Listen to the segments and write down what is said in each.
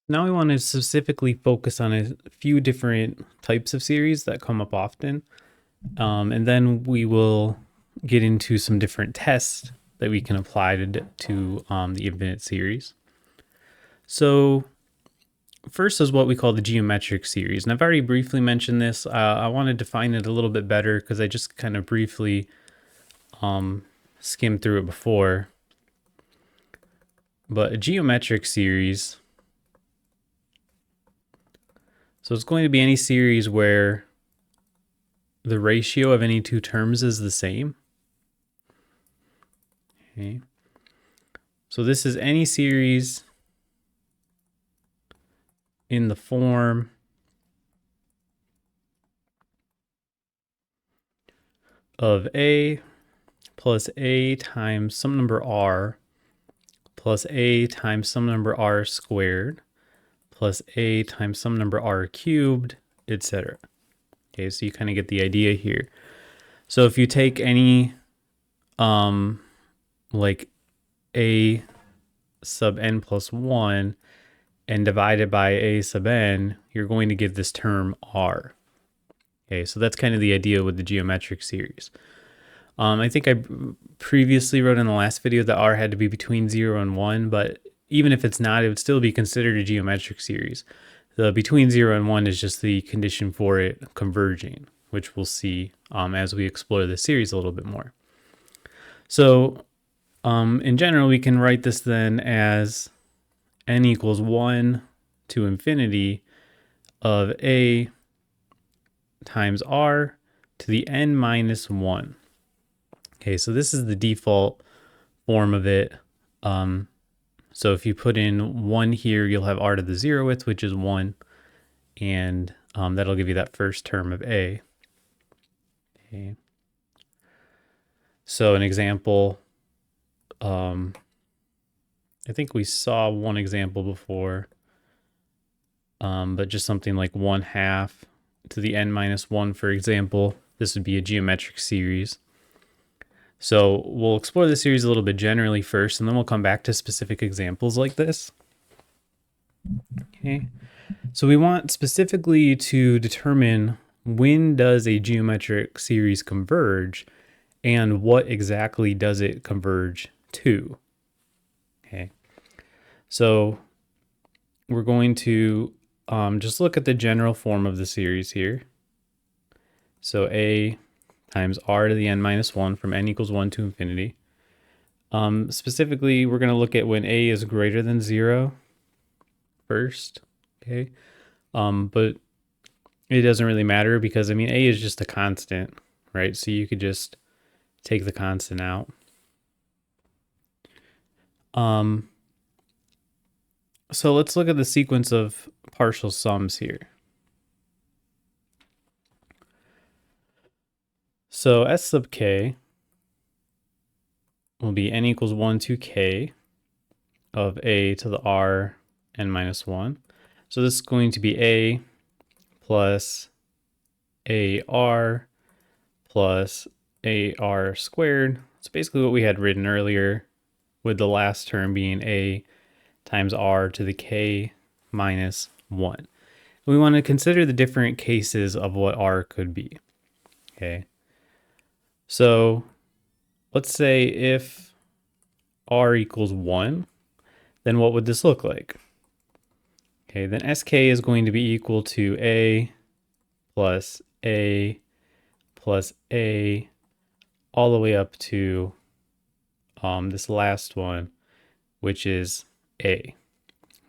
Now we want to specifically focus on a few different types of series that come up often. And then we will get into some different tests that we can apply to the infinite series. So first is what we call the geometric series. And I've already briefly mentioned this. I want to define it a little bit better because I just kind of briefly skimmed through it before. But a geometric series, so it's going to be any series where the ratio of any two terms is the same. Okay. So this is any series in the form of a plus a times some number r plus a times some number r squared plus a times some number r cubed, etc. Okay, so you kind of get the idea here. So if you take any like a sub n plus 1 and divide it by a sub n, you're going to get this term r. Okay, so that's kind of the idea with the geometric series. I think I previously wrote in the last video that r had to be between 0 and 1, but even if it's not, it would still be considered a geometric series. The between 0 and 1 is just the condition for it converging, which we'll see as we explore the series a little bit more. So in general, we can write this then as n equals 1 to infinity of a times r to the n minus 1. Okay, so this is the default form of it. So if you put in 1 here, you'll have r to the 0th, which is 1. And that'll give you that first term of a. Okay. So an example, I think we saw one example before, but just something like 1/2 to the n minus 1, for example. This would be a geometric series. So we'll explore the series a little bit generally first, and then we'll come back to specific examples like this. Okay, so we want specifically to determine when does a geometric series converge and what exactly does it converge to. Okay, so we're going to just look at the general form of the series here. So a times r to the n minus 1 from n equals 1 to infinity. Specifically, we're going to look at when a is greater than 0 first, okay? But it doesn't really matter because, I mean, a is just a constant, right? So you could just take the constant out. So let's look at the sequence of partial sums here. So S sub k will be n equals 1 to k of a to the r n minus 1. So this is going to be a plus ar plus ar squared. It's basically what we had written earlier, with the last term being a times r to the k minus 1. We want to consider the different cases of what r could be. Okay. So let's say if r equals 1, then what would this look like? Okay, then sk is going to be equal to a plus a plus a all the way up to this last one, which is a,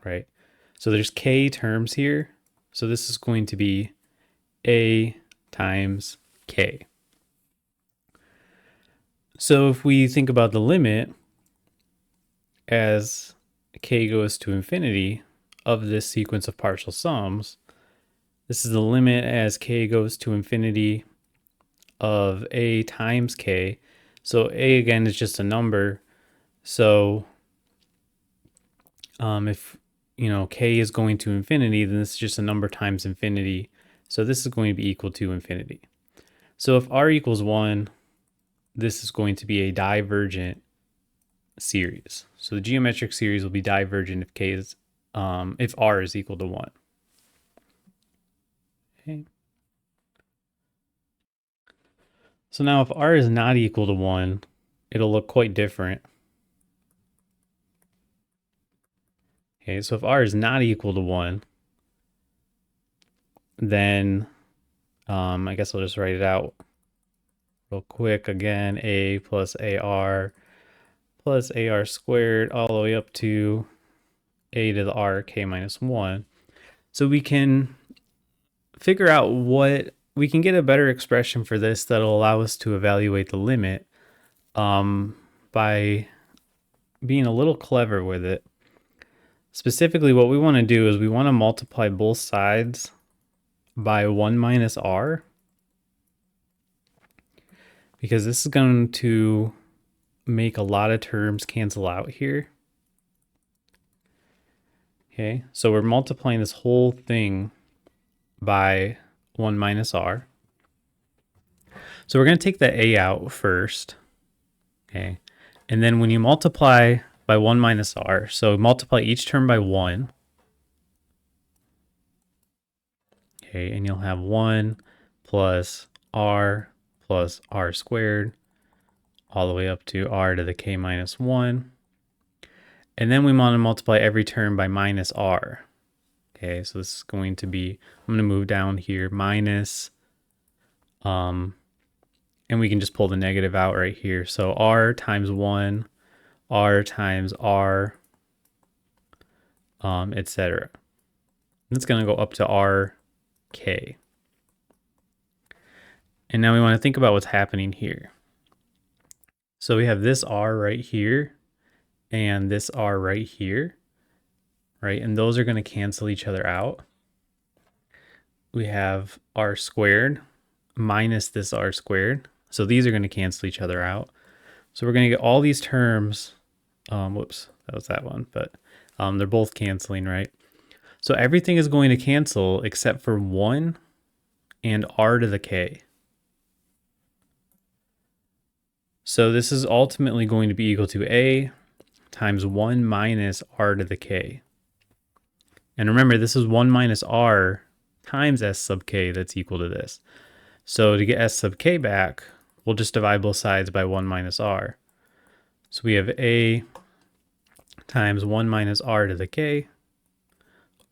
right? So there's k terms here. So this is going to be a times k. So if we think about the limit as k goes to infinity of this sequence of partial sums, this is the limit as k goes to infinity of a times k. So a again is just a number. So if k is going to infinity, then this is just a number times infinity. So this is going to be equal to infinity. So if r equals 1, this is going to be a divergent series. So the geometric series will be divergent if k is if r is equal to 1. Okay. So now if r is not equal to 1, it'll look quite different. Okay, so if r is not equal to 1, then I guess I'll just write it out real quick again. A plus ar plus ar squared all the way up to a to the r k minus 1. So we can figure out we can get a better expression for this that'll allow us to evaluate the limit by being a little clever with it. Specifically, what we want to do is we want to multiply both sides by 1 minus r, because this is going to make a lot of terms cancel out here. Okay, so we're multiplying this whole thing by 1 minus r. So we're going to take the a out first. Okay, and then when you multiply by 1 minus r, so multiply each term by 1. Okay, and you'll have 1 plus r squared all the way up to r to the k minus 1. And then we want to multiply every term by minus r. Okay, so this is going to be, I'm going to move down here, minus, and we can just pull the negative out right here. So r times 1, r times r, etc. It's going to go up to rk. And now we want to think about what's happening here. So we have this r right here and this r right here, right? And those are going to cancel each other out. We have r squared minus this r squared. So these are going to cancel each other out. So we're going to get all these terms, whoops, that was that one, but they're both canceling, right? So everything is going to cancel except for 1 and r to the k. So this is ultimately going to be equal to a times 1 minus r to the k. And remember, this is 1 minus r times s sub k that's equal to this. So to get s sub k back, we'll just divide both sides by 1 minus r. So we have a times 1 minus r to the k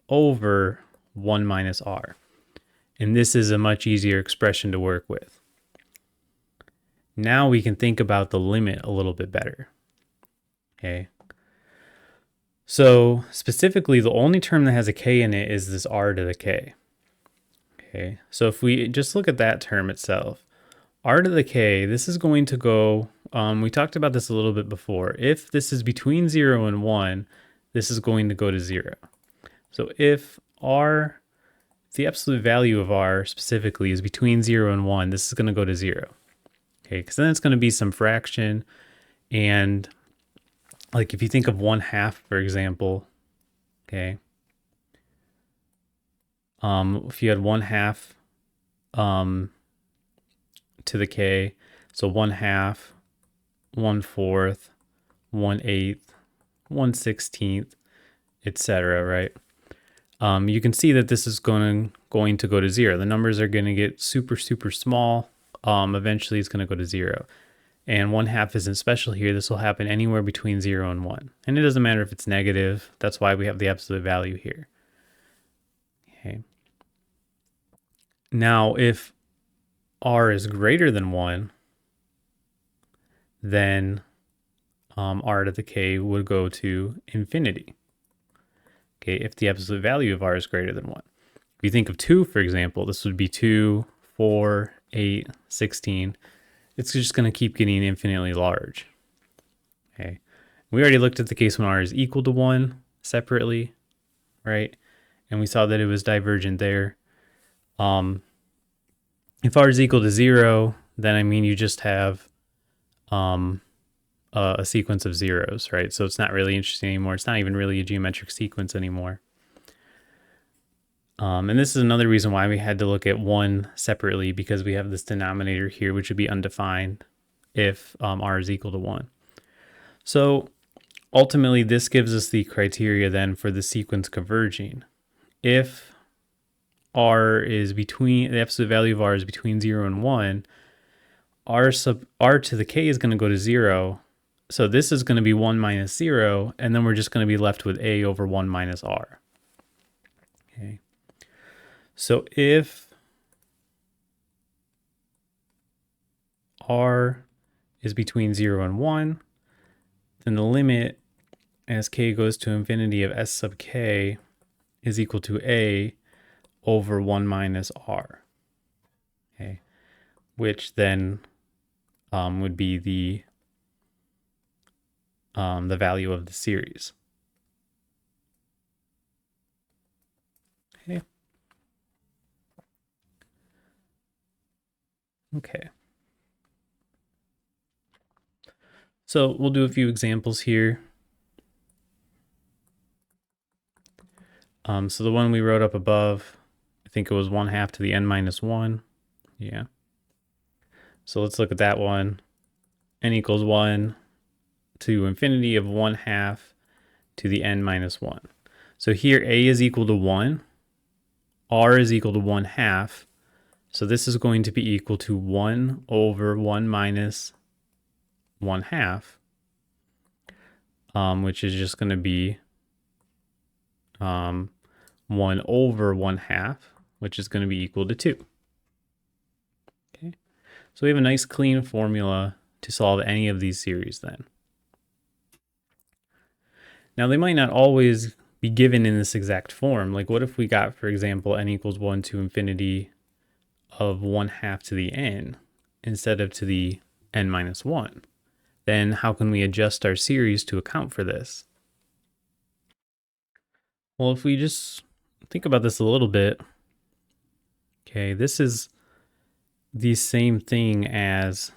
over 1 minus r. And this is a much easier expression to work with. Now we can think about the limit a little bit better. Okay. So specifically, the only term that has a k in it is this r to the k. Okay. So if we just look at that term itself, r to the k, this is going to go, we talked about this a little bit before. If this is between 0 and 1, this is going to go to 0. So if the absolute value of r specifically is between 0 and 1, this is going to go to 0. Okay, because then it's going to be some fraction. And like if you think of 1/2, for example, okay, if you had 1/2 to the k, so 1/2, 1/4, 1/8, 1/16, etc., right? You can see that this is going to go to 0. The numbers are going to get super, super small. Eventually it's going to go to 0. And 1/2 isn't special here. This will happen anywhere between 0 and 1. And it doesn't matter if it's negative. That's why we have the absolute value here. Okay. Now, if r is greater than 1, then r to the k would go to infinity. Okay, if the absolute value of r is greater than 1. If you think of 2, for example, this would be 2, 4, 8, 16. It's just going to keep getting infinitely large. Okay. We already looked at the case when r is equal to 1 separately, right? And we saw that it was divergent there. If r is equal to 0, then I mean you just have a sequence of zeros, right? So it's not really interesting anymore. It's not even really a geometric sequence anymore. And this is another reason why we had to look at 1 separately, because we have this denominator here, which would be undefined if r is equal to 1. So ultimately, this gives us the criteria then for the sequence converging. If r is between, the absolute value of r is between 0 and 1, r to the k is going to go to 0. So this is going to be 1 minus 0, and then we're just going to be left with a over 1 minus r. Okay. So if r is between 0 and 1, then the limit as k goes to infinity of s sub k is equal to a over 1 minus r. Okay. Which then would be the value of the series. Okay. Okay. So we'll do a few examples here. So the one we wrote up above, I think it was 1/2 to the n minus 1. Yeah. So let's look at that one. N equals 1 to infinity of 1/2 to the n minus 1. So here a is equal to 1, r is equal to 1/2. So this is going to be equal to 1 over 1 minus 1/2, which is just going to be 1 over 1/2, which is going to be equal to 2. Okay, so we have a nice clean formula to solve any of these series then. Now they might not always be given in this exact form. Like what if we got, for example, n equals 1 to infinity of 1/2 to the n instead of to the n minus 1? Then how can we adjust our series to account for this? Well, if we just think about this a little bit, okay, this is the same thing as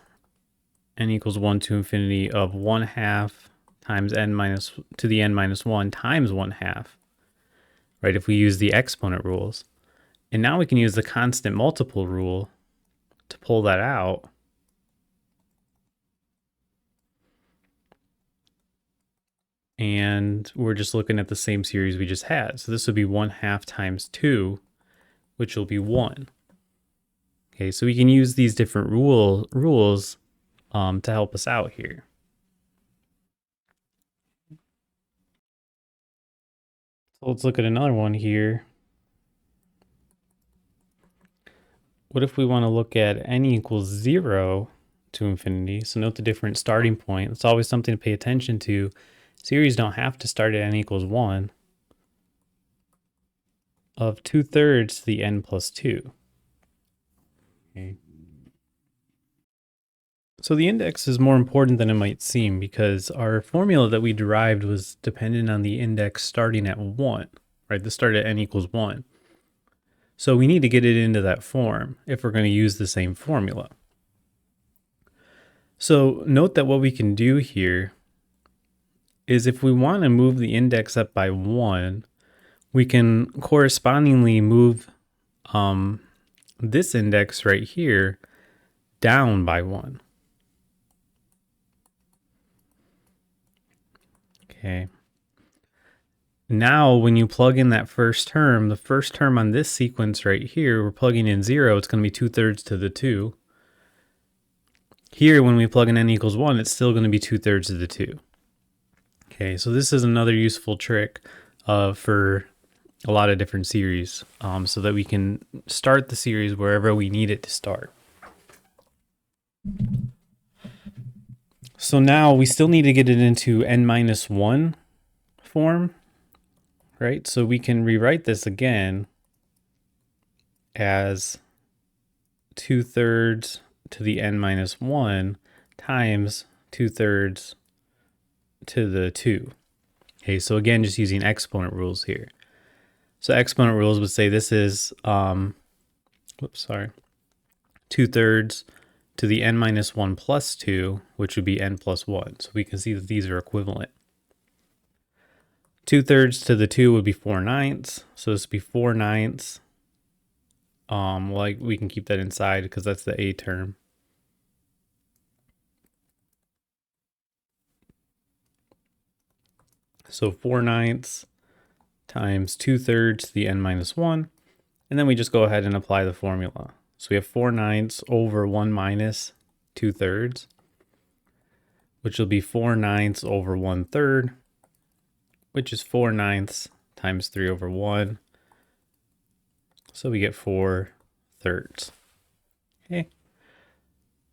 n equals 1 to infinity of 1/2 times n minus to the n minus 1 times 1/2, right? If we use the exponent rules. And now we can use the constant multiple rule to pull that out. And we're just looking at the same series we just had. So this would be 1/2 times 2, which will be 1. Okay, so we can use these different rules to help us out here. So let's look at another one here. What if we want to look at n equals 0 to infinity? So note the different starting point. It's always something to pay attention to. Series don't have to start at n equals 1 of 2/3 to the n plus 2. Okay. So the index is more important than it might seem because our formula that we derived was dependent on the index starting at 1, right? This started at n equals 1. So we need to get it into that form if we're going to use the same formula. So note that what we can do here is if we want to move the index up by 1, we can correspondingly move this index right here down by 1. Okay. Now, when you plug in that first term, the first term on this sequence right here, we're plugging in 0. It's going to be 2/3 to the 2. Here, when we plug in n equals 1, it's still going to be 2/3 to the 2. Okay, so this is another useful trick for a lot of different series so that we can start the series wherever we need it to start. So now we still need to get it into n minus 1 form, right? So we can rewrite this again as 2/3 to the n minus 1 times 2/3 to the 2. Okay, so again, just using exponent rules here. So exponent rules would say this is 2/3 to the n minus 1 plus 2, which would be n plus 1. So we can see that these are equivalent. 2/3 to the 2 would be 4/9. So this would be 4/9. Like we can keep that inside because that's the a term. So 4/9 times 2/3 to the n minus 1. And then we just go ahead and apply the formula. So we have 4/9 over 1 minus 2/3, which will be 4/9 over 1/3, which is 4/9 times 3 over 1. So we get 4/3. Okay.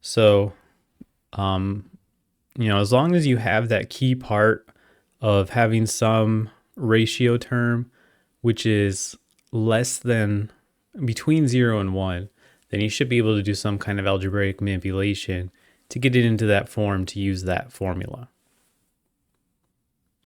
So, as long as you have that key part of having some ratio term, which is less than between 0 and 1, then you should be able to do some kind of algebraic manipulation to get it into that form to use that formula.